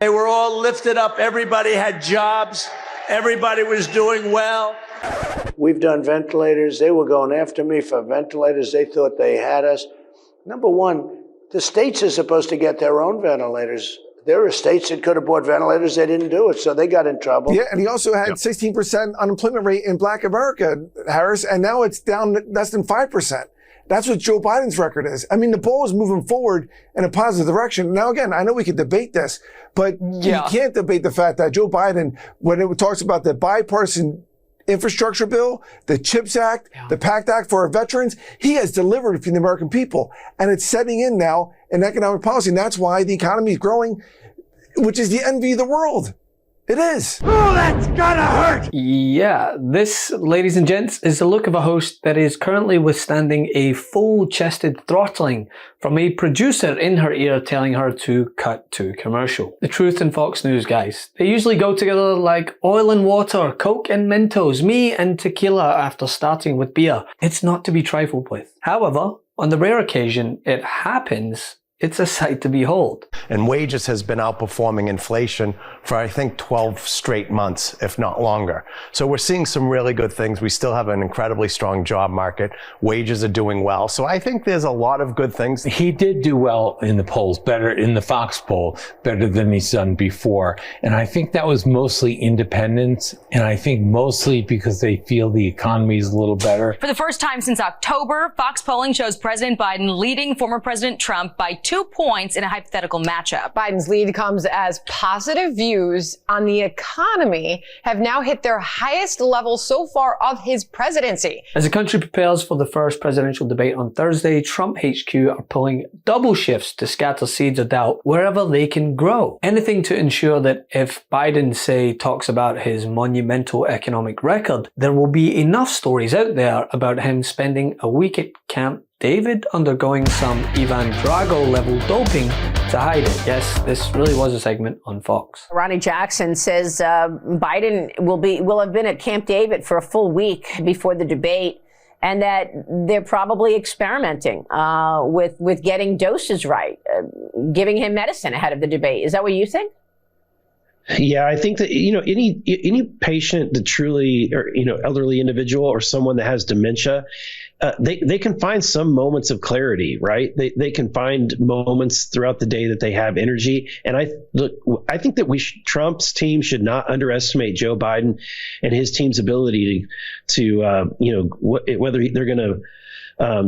They were all lifted up. Everybody had jobs. Everybody was doing well. We've done ventilators. They were going after me for ventilators. They thought they had us. Number one, the states are supposed to get their own ventilators. There are states that could have bought ventilators. They didn't do it, so they got in trouble. Yeah, and he also had 16% unemployment rate in Black America, Harris, and now it's down less than 5%. That's what Joe Biden's record is. I mean, the ball is moving forward in a positive direction. Now, again, I know we could debate this, but you can't debate the fact that Joe Biden, when it talks about the bipartisan infrastructure bill, the CHIPS Act, the PACT Act for our veterans, he has delivered for the American people. And it's setting in now in economic policy. And that's why the economy is growing, which is the envy of the world. It is. Oh, that's gonna hurt. Yeah, this, ladies and gents, is the look of a host that is currently withstanding a full-chested throttling from a producer in her ear telling her to cut to commercial. The truth and Fox News, guys. They usually go together like oil and water, Coke and Mentos, me and tequila after starting with beer. It's not to be trifled with. However, on the rare occasion it happens, it's a sight to behold. And wages has been outperforming inflation for, I think, 12 straight months, if not longer. So we're seeing some really good things. We still have an incredibly strong job market. Wages are doing well. So I think there's a lot of good things. He did do well in the polls, better in the Fox poll, better than he's done before. And I think that was mostly independents. And I think mostly because they feel the economy is a little better. For the first time since October, Fox polling shows President Biden leading former President Trump by 2 points in a hypothetical matchup. Biden's lead comes as positive views on the economy have now hit their highest level so far of his presidency. As the country prepares for the first presidential debate on Thursday, Trump HQ are pulling double shifts to scatter seeds of doubt wherever they can grow. Anything to ensure that if Biden, say, talks about his monumental economic record, there will be enough stories out there about him spending a week at Camp David undergoing some Ivan Drago level doping to hide it. Yes, this really was a segment on Fox. Ronnie Jackson says Biden will have been at Camp David for a full week before the debate, and that they're probably experimenting with getting doses right, giving him medicine ahead of the debate. Is that what you think? Yeah, I think that, any patient that truly, or, elderly individual or someone that has dementia, they can find some moments of clarity, right? They can find moments throughout the day that they have energy. And I think that Trump's team should not underestimate Joe Biden and his team's ability to whether they're going to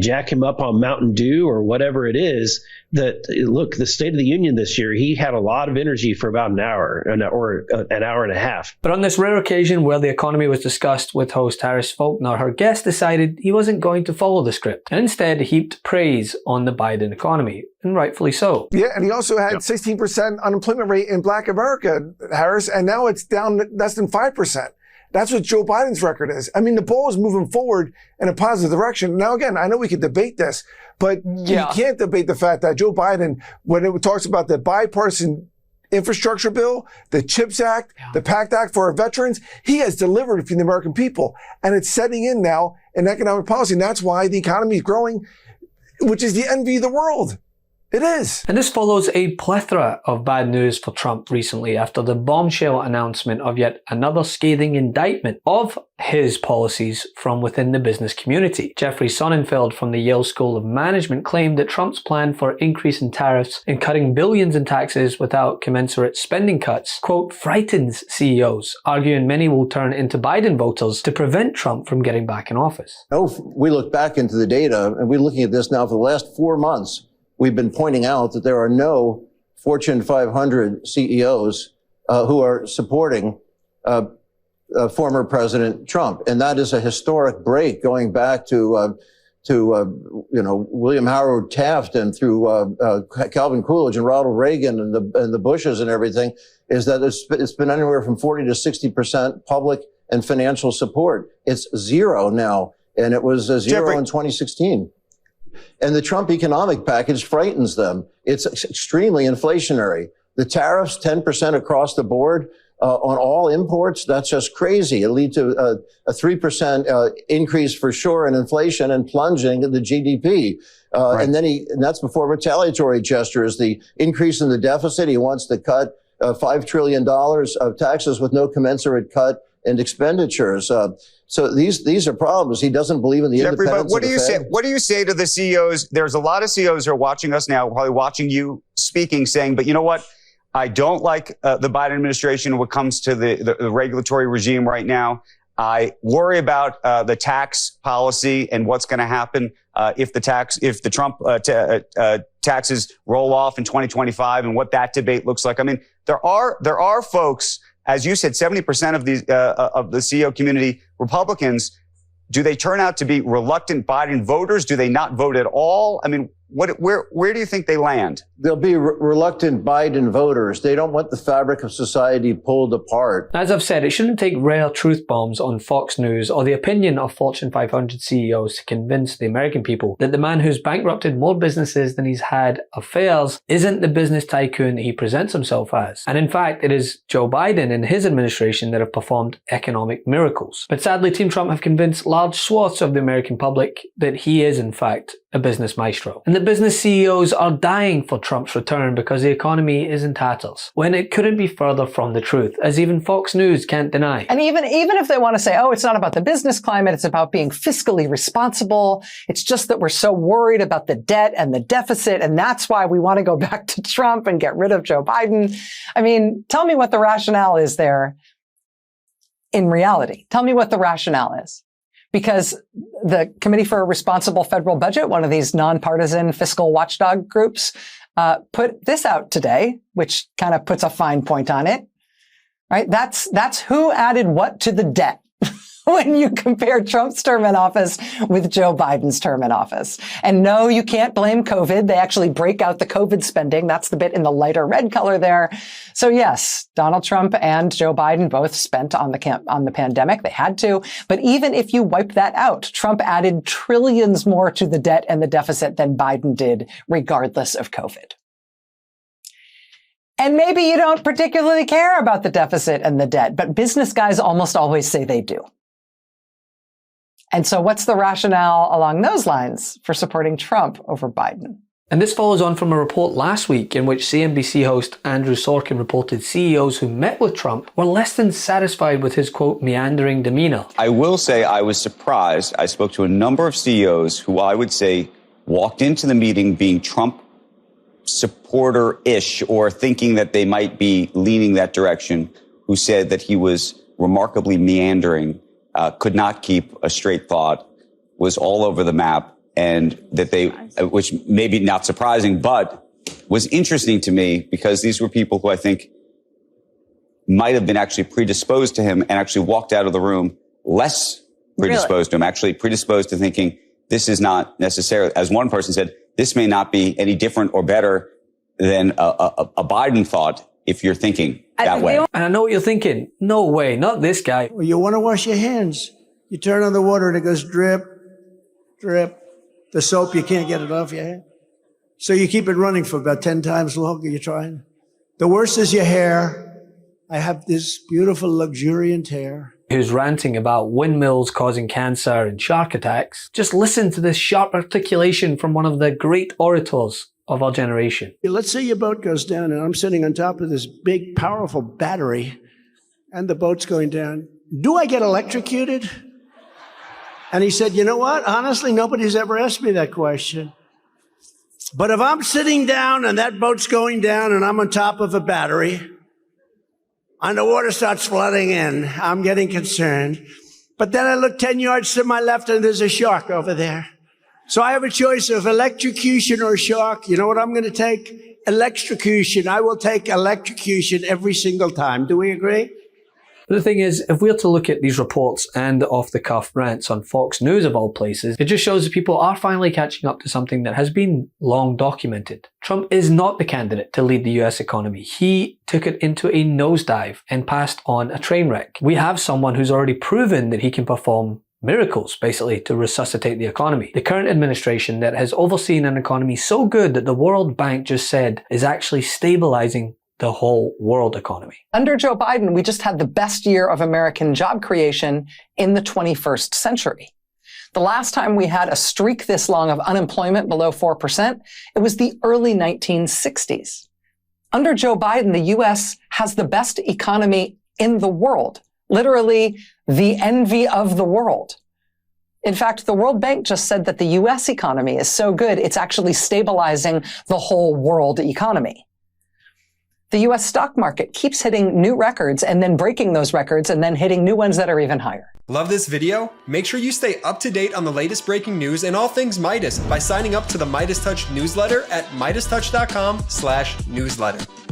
jack him up on Mountain Dew or whatever it is. That, look, the State of the Union this year, he had a lot of energy for about an hour or an hour and a half. But on this rare occasion where the economy was discussed with host Harris Faulkner, her guest decided he wasn't going to follow the script and instead heaped praise on the Biden economy, and rightfully so. Yeah, and he also had 16% unemployment rate in Black America, Harris, and now it's down less than 5%. That's what Joe Biden's record is. I mean, the ball is moving forward in a positive direction. Now, again, I know we could debate this, but you can't debate the fact that Joe Biden, when it talks about the bipartisan infrastructure bill, the CHIPS Act, the PACT Act for our veterans, he has delivered for the American people. And it's setting in now in economic policy. And that's why the economy is growing, which is the envy of the world. It is. And this follows a plethora of bad news for Trump recently after the bombshell announcement of yet another scathing indictment of his policies from within the business community. Jeffrey Sonnenfeld from the Yale School of Management claimed that Trump's plan for increasing tariffs and cutting billions in taxes without commensurate spending cuts, quote, frightens CEOs, arguing many will turn into Biden voters to prevent Trump from getting back in office. We look back into the data, and we're looking at this now for the last 4 months. We've been pointing out that there are no Fortune 500 CEOs who are supporting former President Trump, and that is a historic break going back to William Howard Taft and through Calvin Coolidge and Ronald Reagan and the Bushes and everything. Is that it's been anywhere from 40 to 60% public and financial support. It's zero now, and it was zero in 2016. And the Trump economic package frightens them. It's extremely inflationary. The tariffs, 10% across the board on all imports, that's just crazy. It leads to a 3% increase for sure in inflation and plunging the GDP. And that's before retaliatory gestures, the increase in the deficit. He wants to cut $5 trillion of taxes with no commensurate cut in expenditures. So these are problems. He doesn't believe in the Jeffrey, independence but what of do the you Fed. say? What do you say to the CEOs? There's a lot of CEOs who are watching us now, probably watching you speaking, saying, but you know what? I don't like the Biden administration when it comes to the regulatory regime right now. I worry about the tax policy and what's going to happen if the Trump taxes roll off in 2025 and what that debate looks like. I mean, there are folks, as you said, 70% of the CEO community, Republicans. Do they turn out to be reluctant Biden voters? Do they not vote at all? I mean, where do you think they land? They'll be reluctant Biden voters. They don't want the fabric of society pulled apart. As I've said, it shouldn't take rare truth bombs on Fox News or the opinion of Fortune 500 CEOs to convince the American people that the man who's bankrupted more businesses than he's had affairs isn't the business tycoon that he presents himself as. And in fact, it is Joe Biden and his administration that have performed economic miracles. But sadly, Team Trump have convinced large swaths of the American public that he is, in fact, a business maestro. And the business CEOs are dying for Trump's return because the economy is in tatters, when it couldn't be further from the truth, as even Fox News can't deny. And even if they want to say, oh, it's not about the business climate, it's about being fiscally responsible, it's just that we're so worried about the debt and the deficit, and that's why we want to go back to Trump and get rid of Joe Biden. I mean, tell me what the rationale is there in reality. Tell me what the rationale is. Because the Committee for a Responsible Federal Budget, one of these nonpartisan fiscal watchdog groups, put this out today, which kind of puts a fine point on it, right? That's who added what to the debt when you compare Trump's term in office with Joe Biden's term in office. And no, you can't blame COVID. They actually break out the COVID spending. That's the bit in the lighter red color there. So yes, Donald Trump and Joe Biden both spent on the pandemic. They had to. But even if you wipe that out, Trump added trillions more to the debt and the deficit than Biden did, regardless of COVID. And maybe you don't particularly care about the deficit and the debt, but business guys almost always say they do. And so what's the rationale along those lines for supporting Trump over Biden? And this follows on from a report last week in which CNBC host Andrew Sorkin reported CEOs who met with Trump were less than satisfied with his, quote, meandering demeanor. I will say I was surprised. I spoke to a number of CEOs who I would say walked into the meeting being Trump supporter-ish or thinking that they might be leaning that direction, who said that he was remarkably meandering, could not keep a straight thought, was all over the map, and that they, which maybe not surprising, but was interesting to me because these were people who I think might have been actually predisposed to him and actually walked out of the room less predisposed to him, actually predisposed to thinking this is not necessarily, as one person said, this may not be any different or better than a Biden thought if you're thinking that way. And I know what you're thinking. No way, not this guy. Well, you want to wash your hands. You turn on the water and it goes drip, drip. The soap, you can't get it off your hand. So you keep it running for about 10 times longer. You're trying. The worst is your hair. I have this beautiful, luxuriant hair. Who's ranting about windmills causing cancer and shark attacks. Just listen to this sharp articulation from one of the great orators of our generation. Let's say your boat goes down and I'm sitting on top of this big, powerful battery and the boat's going down. Do I get electrocuted? And he said, you know what? Honestly, nobody's ever asked me that question. But if I'm sitting down and that boat's going down and I'm on top of a battery and the water starts flooding in, I'm getting concerned. But then I look 10 yards to my left and there's a shark over there. So I have a choice of electrocution or shark. You know what I'm going to take? Electrocution. I will take electrocution every single time. Do we agree? But the thing is, if we're to look at these reports and off-the-cuff rants on Fox News of all places, it just shows that people are finally catching up to something that has been long documented. Trump is not the candidate to lead the US economy. He took it into a nosedive and passed on a train wreck. We have someone who's already proven that he can perform miracles, basically, to resuscitate the economy. The current administration that has overseen an economy so good that the World Bank just said is actually stabilizing the whole world economy. Under Joe Biden, we just had the best year of American job creation in the 21st century. The last time we had a streak this long of unemployment below 4%, it was the early 1960s. Under Joe Biden, the U.S. has the best economy in the world, literally the envy of the world. In fact, the World Bank just said that the U.S. economy is so good, it's actually stabilizing the whole world economy. The U.S. stock market keeps hitting new records and then breaking those records and then hitting new ones that are even higher. Love this video? Make sure you stay up to date on the latest breaking news and all things Midas by signing up to the MeidasTouch newsletter at MeidasTouch.com/newsletter.